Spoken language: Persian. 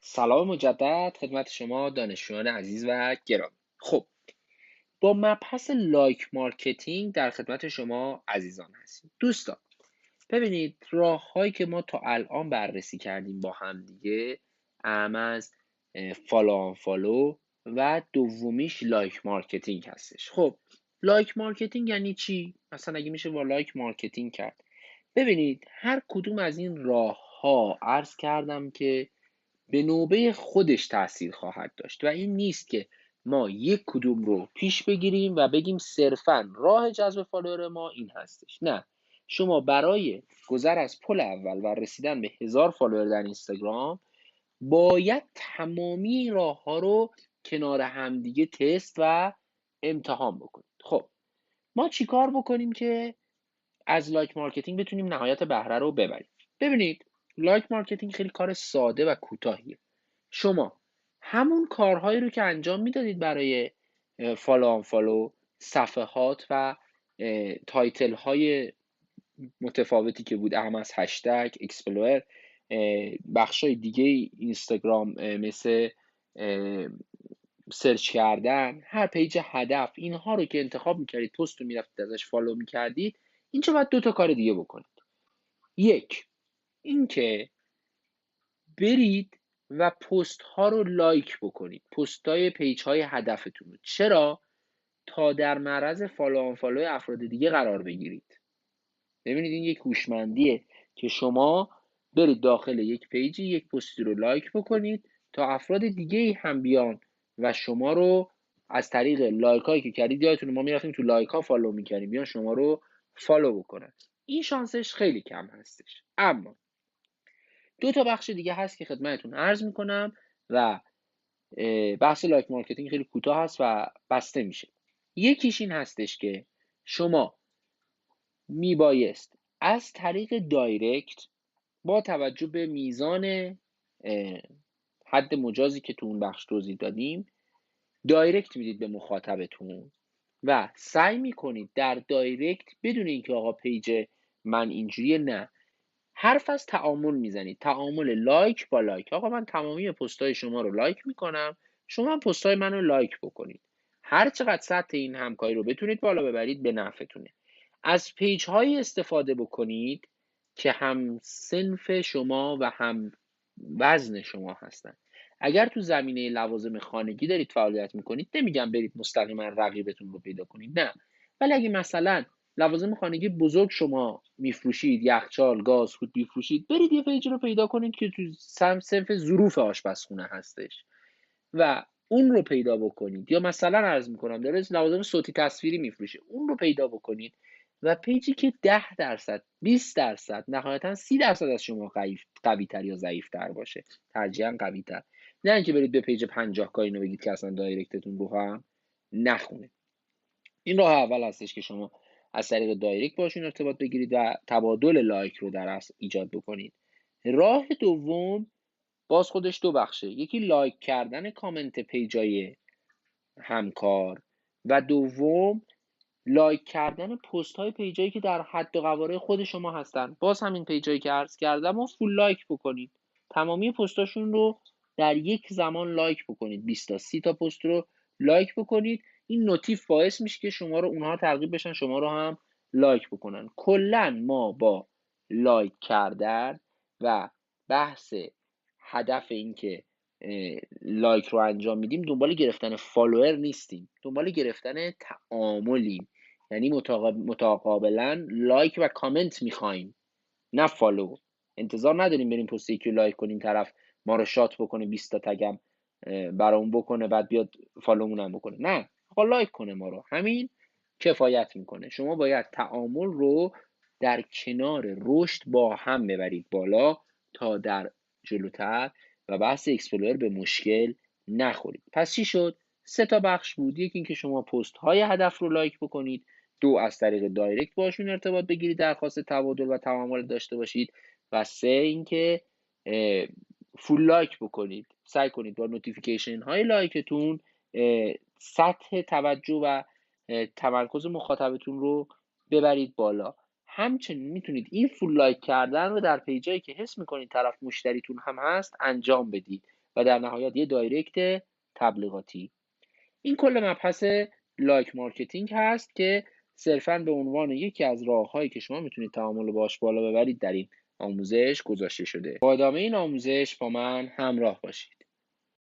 سلام مجدد خدمت شما دانشجویان عزیز و گرامی. خب با مبحث لایک مارکتینگ در خدمت شما عزیزان هستیم. دوستان ببینید راه‌هایی که ما تا الان بررسی کردیم با هم دیگه از فالو آن فالو و دومیش لایک مارکتینگ هستش. خب لایک مارکتینگ یعنی چی؟ مثلا اگه میشه با لایک مارکتینگ کرد. ببینید هر کدوم از این راه‌ها عرض کردم که به نوبه خودش تاثیر خواهد داشت و این نیست که ما یک کدوم رو پیش بگیریم و بگیم صرفاً راه جذب فالوور ما این هستش. نه، شما برای گذر از پل اول و رسیدن به 1000 فالوور در اینستاگرام باید تمامی این راه ها رو کنار همدیگه تست و امتحان بکنید. خب ما چیکار بکنیم که از لایک مارکتینگ بتونیم نهایت بهره رو ببریم؟ ببینید لایک مارکتینگ خیلی کار ساده و کوتاهیه. شما همون کارهایی رو که انجام میدادید برای فالو آن فالو، صفحات و تایتل های متفاوتی که بود، اهم از هشتگ، اکسپلور، بخشای دیگه اینستاگرام مثل سرچ کردن، هر پیج هدف، اینها رو که انتخاب میکردید، پست رو میرفتید ازش فالو میکردید، اینجا باید 2 تا کار دیگه بکنید. یک، اینکه برید و پست ها رو لایک بکنید، پست های پیج های هدفتون رو. چرا؟ تا در معرض فالو آن فالو افراد دیگه قرار بگیرید. ببینید این یک هوشمندیه که شما برید داخل یک پیجی یک پستی رو لایک بکنید تا افراد دیگه هم بیان و شما رو از طریق لایک هایی که کردید، یادتونه ما میرفتیم تو لایک ها فالو میکردیم، بیان شما رو فالو بکنن. این شانسش خیلی کم هستش. اما 2 تا بخش دیگه هست که خدمتتون عرض میکنم و بحث لایک مارکتینگ خیلی کوتاه هست و بسته میشه. یکیش این هستش که شما میبایست از طریق دایرکت با توجه به میزان حد مجازی که تو اون بخش توضیح دادیم دایرکت میدید به مخاطبتون و سعی میکنید در دایرکت بدون اینکه آقا پیج من اینجوریه، نه، حرف از تعامل میزنید، تعامل لایک با لایک. آقا من تمامی پستای شما رو لایک میکنم، شما هم پستای من رو لایک بکنید. هر چقدر سطح این همکاری رو بتونید بالا ببرید به نفعتونه. از پیج های استفاده بکنید که هم صنف شما و هم وزن شما هستن. اگر تو زمینه لوازم خانگی دارید فعالیت میکنید، نمیگم برید مستقیما رقیبتون رو پیدا کنید، نه، ولی اگه مثلا لوازم خانگی بزرگ شما میفروشید، یخچال، گاز، خود میفروشید، برید یه پیج رو پیدا کنید که تو صنف ظروف آشپزخونه هستش و اون رو پیدا بکنید. یا مثلا عرض میکنم داره لوازم صوتی تصویری میفروشه، اون رو پیدا بکنید و پیجی که 10%، 20%، نهایتا 30% از شما قوی تر یا ضعیف تر باشه، ترجیحاً قوی تر، نه اینکه برید به پیج 50 کا اینو بگید که اصلا دایرکتتون رو هم نخونه. این راه اول هستش که شما از طریق دایرکت باشون ارتباط بگیرید و تبادل لایک رو در اصل ایجاد بکنید. راه دوم باز خودش 2 بخشه، یکی لایک کردن کامنت پیجای همکار و دوم لایک کردن پست های پیجایی که در حد و قواره خود شما هستن. باز همین پیجایی که عرض کردم و فول لایک بکنید، تمامی پستاشون رو در یک زمان لایک بکنید، 20 تا 30 تا پست رو لایک بکنید. این نوتیف باعث میشه که شما رو اونها ترغیب بشن شما رو هم لایک بکنن. کلا ما با لایک کردن و بحث هدف این که لایک رو انجام میدیم دنبال گرفتن فالوور نیستیم، دنبال گرفتن تعاملیم. یعنی متقابلا لایک و کامنت میخوایم، نه فالو. انتظار نداریم بریم پست یکی لایک کنیم طرف ما رو شات بکنه، 20 تا تگم برامون بکنه بعد بیاد فالومون هم بکنه. نه، آقا لایک کنه ما رو، همین کفایت میکنه. شما باید تعامل رو در کنار رشد با هم ببرید بالا تا در جلوتر و بحث اکسپلور به مشکل نخورید. پس چی شد؟ 3 تا بخش بود. یکی اینکه شما پست های هدف رو لایک بکنید، 2 از طریق دایرکت باشون ارتباط بگیرید، درخواست تبادل و تعامل داشته باشید و 3 اینکه فول لایک بکنید. سعی کنید با نوتیفیکیشن های لایکتون سطح توجه و تمرکز مخاطبتون رو ببرید بالا. همچنین میتونید این فول لایک کردن رو در پیجایی که حس میکنید طرف مشتریتون هم هست انجام بدید و در نهایت یه دایرکت تبلیغاتی. این کل مبحث لایک مارکتینگ هست که صرفاً به عنوان یکی از راههایی که شما میتونید تعامل باش بالا ببرید در این آموزش گذاشته شده. با ادامه این آموزش با من همراه باشید.